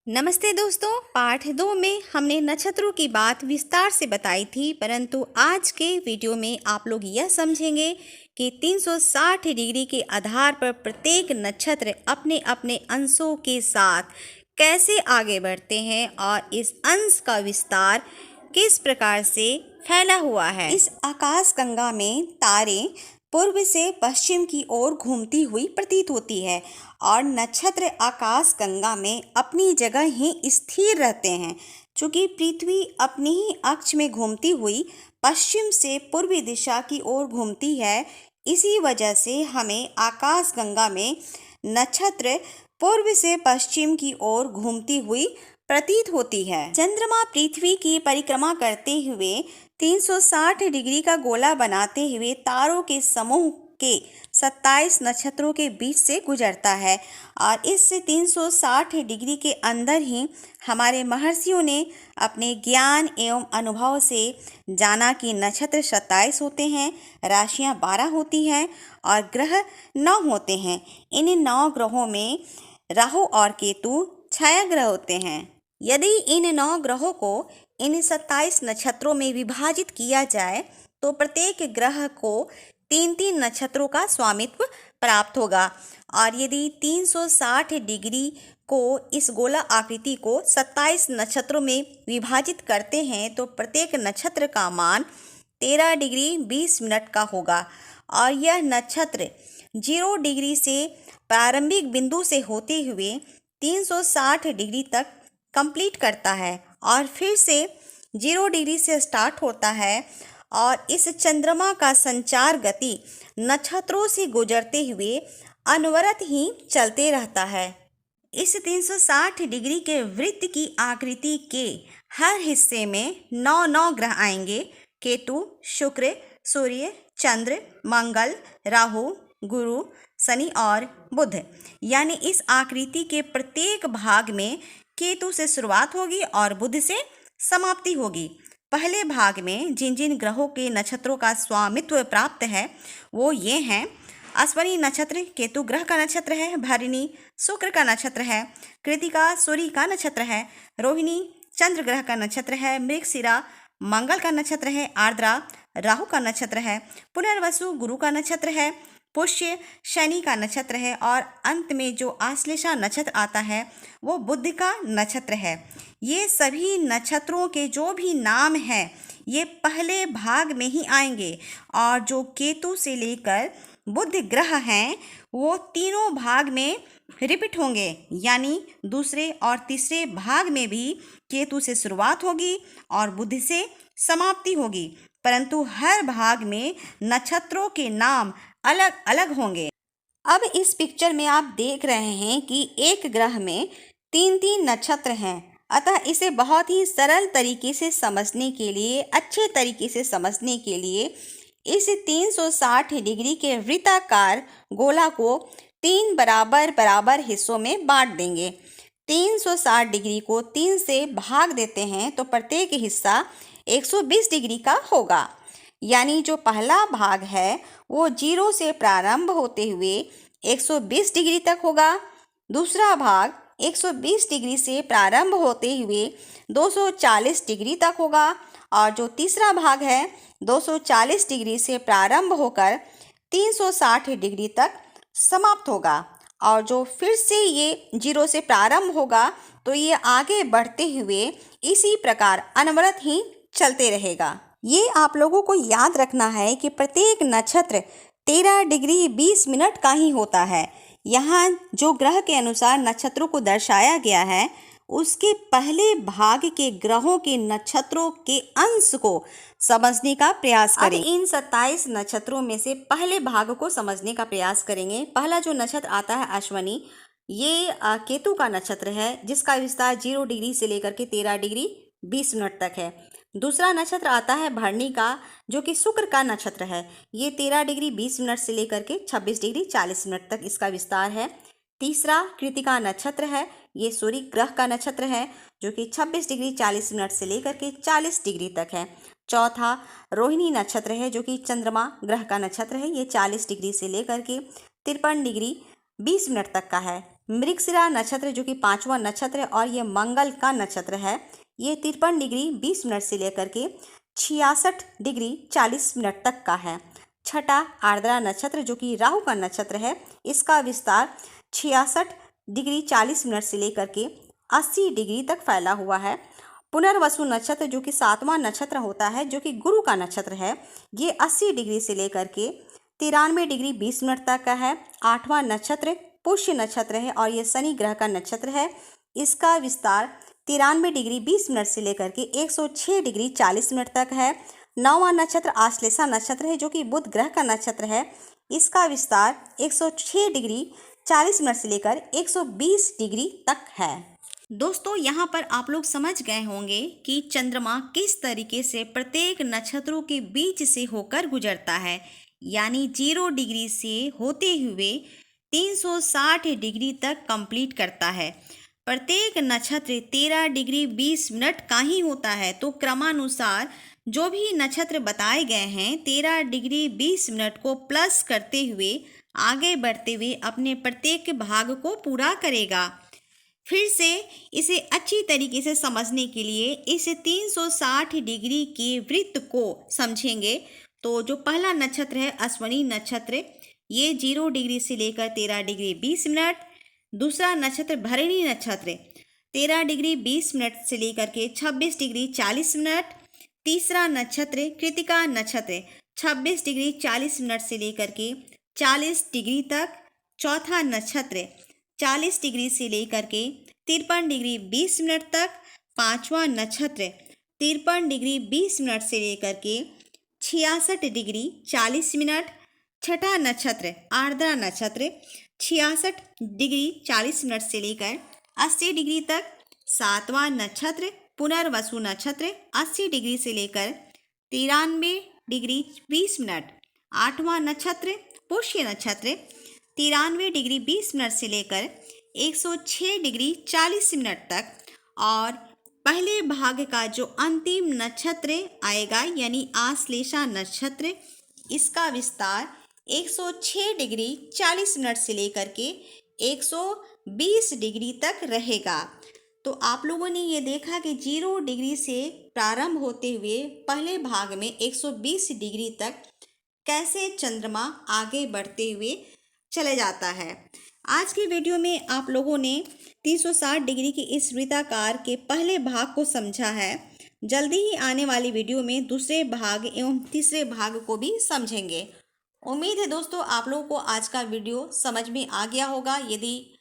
नमस्ते दोस्तों। पाठ 2 में हमने नक्षत्रों की बात विस्तार से बताई थी, परंतु आज के वीडियो में आप लोग यह समझेंगे कि 360 डिग्री के आधार पर प्रत्येक नक्षत्र अपने अपने अंशों के साथ कैसे आगे बढ़ते हैं और इस अंश का विस्तार किस प्रकार से फैला हुआ है। इस आकाशगंगा में तारे पूर्व से पश्चिम की ओर घूमती हुई प्रतीत होती है और नक्षत्र आकाशगंगा में अपनी जगह ही स्थिर रहते हैं। चूँकि पृथ्वी अपनी ही अक्ष में घूमती हुई पश्चिम से पूर्वी दिशा की ओर घूमती है, इसी वजह से हमें आकाशगंगा में नक्षत्र पूर्व से पश्चिम की ओर घूमती हुई प्रतीत होती है। चंद्रमा पृथ्वी की परिक्रमा करते हुए 360 डिग्री का गोला बनाते हुए तारों के समूह के 27 नक्षत्रों के बीच से गुजरता है और इस 360 डिग्री के अंदर ही हमारे महर्षियों ने अपने ज्ञान एवं अनुभव से जाना कि नक्षत्र 27 होते हैं, राशियां 12 होती हैं और ग्रह 9 होते हैं। इन 9 ग्रहों में राहु और केतु छाया ग्रह होते हैं। यदि इन 9 ग्रहों को इन 27 नक्षत्रों में विभाजित किया जाए तो प्रत्येक ग्रह को 3-3 नक्षत्रों का स्वामित्व प्राप्त होगा और यदि 360 डिग्री को इस गोला आकृति को 27 नक्षत्रों में विभाजित करते हैं तो प्रत्येक नक्षत्र का मान 13 डिग्री 20 मिनट का होगा और यह नक्षत्र 0 डिग्री से प्रारंभिक बिंदु से होते हुए 360 डिग्री तक कंप्लीट करता है और फिर से 0 डिग्री से स्टार्ट होता है और इस चंद्रमा का संचार गति नक्षत्रों से गुजरते हुए अनवरत ही चलते रहता है। इस 360 डिग्री के वृत्त की आकृति के हर हिस्से में 9 ग्रह आएंगे। केतु, शुक्र, सूर्य, चंद्र, मंगल, राहु, गुरु, शनि और बुध। यानी इस आकृति के प्रत्येक भाग में केतु से शुरुआत होगी और बुध से समाप्ति होगी। पहले भाग में जिन जिन ग्रहों के नक्षत्रों का स्वामित्व प्राप्त है वो ये हैं। अश्विनी नक्षत्र केतु ग्रह का नक्षत्र है। भरणी शुक्र का नक्षत्र है। कृतिका सूर्य का नक्षत्र है। रोहिणी चंद्र ग्रह का नक्षत्र है। मृगशिरा मंगल का नक्षत्र है। आर्द्रा राहु का नक्षत्र है। पुनर्वसु गुरु का नक्षत्र है। पुष्य शनि का नक्षत्र है और अंत में जो आश्लेषा नक्षत्र आता है वो बुध का नक्षत्र है। ये सभी नक्षत्रों के जो भी नाम हैं ये पहले भाग में ही आएंगे और जो केतु से लेकर बुध ग्रह हैं वो तीनों भाग में रिपीट होंगे। यानी दूसरे और तीसरे भाग में भी केतु से शुरुआत होगी और बुध से समाप्ति होगी, परंतु हर भाग में नक्षत्रों के नाम अलग अलग होंगे। अब इस पिक्चर में आप देख रहे हैं कि एक ग्रह में 3-3 नक्षत्र हैं, अतः इसे बहुत ही सरल तरीके से समझने के लिए, अच्छे तरीके से समझने के लिए इस 360 डिग्री के वृत्ताकार गोला को 3 बराबर बराबर हिस्सों में बांट देंगे। 360 डिग्री को 3 से भाग देते हैं तो प्रत्येक हिस्सा 120 डिग्री का होगा। यानी जो पहला भाग है वो 0 से प्रारंभ होते हुए 120 डिग्री तक होगा। दूसरा भाग 120 डिग्री से प्रारंभ होते हुए 240 डिग्री तक होगा और जो तीसरा भाग है 240 डिग्री से प्रारंभ होकर 360 डिग्री तक समाप्त होगा और जो फिर से ये 0 से प्रारंभ होगा तो ये आगे बढ़ते हुए इसी प्रकार अनवरत ही चलते रहेगा। ये आप लोगों को याद रखना है कि प्रत्येक नक्षत्र 13 डिग्री 20 मिनट का ही होता है। यहाँ जो ग्रह के अनुसार नक्षत्रों को दर्शाया गया है उसके पहले भाग के ग्रहों के नक्षत्रों के अंश को समझने का प्रयास करें। इन 27 नक्षत्रों में से पहले भाग को समझने का प्रयास करेंगे। पहला जो नक्षत्र आता है अश्विनी, ये केतु का नक्षत्र है जिसका विस्तार 0 डिग्री से लेकर के 13 डिग्री 20 मिनट तक है। दूसरा नक्षत्र आता है भरणी का जो कि शुक्र का नक्षत्र है। ये 13 डिग्री 20 मिनट से लेकर के 26 डिग्री 40 मिनट तक इसका विस्तार है। तीसरा कृतिका नक्षत्र है। ये सूर्य ग्रह का नक्षत्र है जो कि 26 डिग्री 40 मिनट से लेकर के 40 डिग्री तक है। चौथा रोहिणी नक्षत्र है जो कि चंद्रमा ग्रह का नक्षत्र है। ये 40 डिग्री से लेकर के 53 डिग्री 20 मिनट तक का है। मृगशिरा नक्षत्र जो कि 5वां नक्षत्र है और ये मंगल का नक्षत्र है, ये 53 डिग्री 20 मिनट से लेकर के 66 डिग्री 40 मिनट तक का है। छठा आर्द्रा नक्षत्र जो कि राहु का नक्षत्र है, इसका विस्तार 66 डिग्री 40 मिनट से लेकर के 80 डिग्री तक फैला हुआ है। पुनर्वसु नक्षत्र जो कि 7वां नक्षत्र होता है, जो कि गुरु का नक्षत्र है, ये 80 डिग्री से लेकर के 93 डिग्री 20 मिनट तक का है। 8वां नक्षत्र पुष्य नक्षत्र है और ये शनि ग्रह का नक्षत्र है। इसका विस्तार 93 डिग्री 20 मिनट से लेकर के 106 डिग्री 40 मिनट तक है। 9वां नक्षत्र आश्लेषा नक्षत्र है जो कि बुध ग्रह का नक्षत्र है। इसका विस्तार 106 डिग्री 40 मिनट से लेकर 120 डिग्री तक है। दोस्तों, यहाँ पर आप लोग समझ गए होंगे कि चंद्रमा किस तरीके से प्रत्येक नक्षत्रों के बीच से होकर गुजरता है, यानी 0 डिग्री से होते हुए 360 डिग्री तक कंप्लीट करता है। प्रत्येक नक्षत्र 13 डिग्री 20 मिनट का ही होता है, तो क्रमानुसार जो भी नक्षत्र बताए गए हैं 13 डिग्री 20 मिनट को प्लस करते हुए आगे बढ़ते हुए अपने प्रत्येक भाग को पूरा करेगा। फिर से इसे अच्छी तरीके से समझने के लिए इस 360 डिग्री के वृत्त को समझेंगे। तो जो पहला नक्षत्र है अश्विनी नक्षत्र, ये 0 डिग्री से लेकर 13 डिग्री 20 मिनट। दूसरा नक्षत्र भरणी नक्षत्र 13 डिग्री 20 मिनट से लेकर के 26 डिग्री 40 मिनट। तीसरा नक्षत्र कृतिका नक्षत्र 26 डिग्री 40 मिनट से लेकर के 40 डिग्री तक। चौथा नक्षत्र 40 डिग्री से लेकर के 53 डिग्री 20 मिनट तक। पांचवा नक्षत्र 53 डिग्री 20 मिनट से लेकर के 66 डिग्री 40 मिनट। छठा नक्षत्र आर्द्रा नक्षत्र 66 डिग्री 40 मिनट से लेकर 80 डिग्री तक। सातवां नक्षत्र पुनर्वसु नक्षत्र 80 डिग्री से लेकर 93 डिग्री 20 मिनट। आठवां नक्षत्र पुष्य नक्षत्र 93 डिग्री 20 मिनट से लेकर 106 डिग्री 40 मिनट तक। और पहले भाग का जो अंतिम नक्षत्र आएगा यानी आश्लेषा नक्षत्र, इसका विस्तार 106 डिग्री 40 मिनट से लेकर के 120 डिग्री तक रहेगा। तो आप लोगों ने ये देखा कि 0 डिग्री से प्रारंभ होते हुए पहले भाग में 120 डिग्री तक कैसे चंद्रमा आगे बढ़ते हुए चले जाता है। आज की वीडियो में आप लोगों ने 360 डिग्री की इस वृत्ताकार के पहले भाग को समझा है। जल्दी ही आने वाली वीडियो में दूसरे भाग एवं तीसरे भाग को भी समझेंगे। उम्मीद है दोस्तों आप लोगों को आज का वीडियो समझ में आ गया होगा। यदि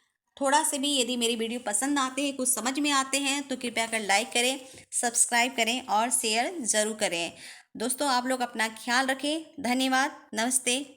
मेरी वीडियो पसंद आते हैं, कुछ समझ में आते हैं, तो कृपया कर लाइक करें, सब्सक्राइब करें और शेयर ज़रूर करें। दोस्तों आप लोग अपना ख्याल रखें। धन्यवाद। नमस्ते।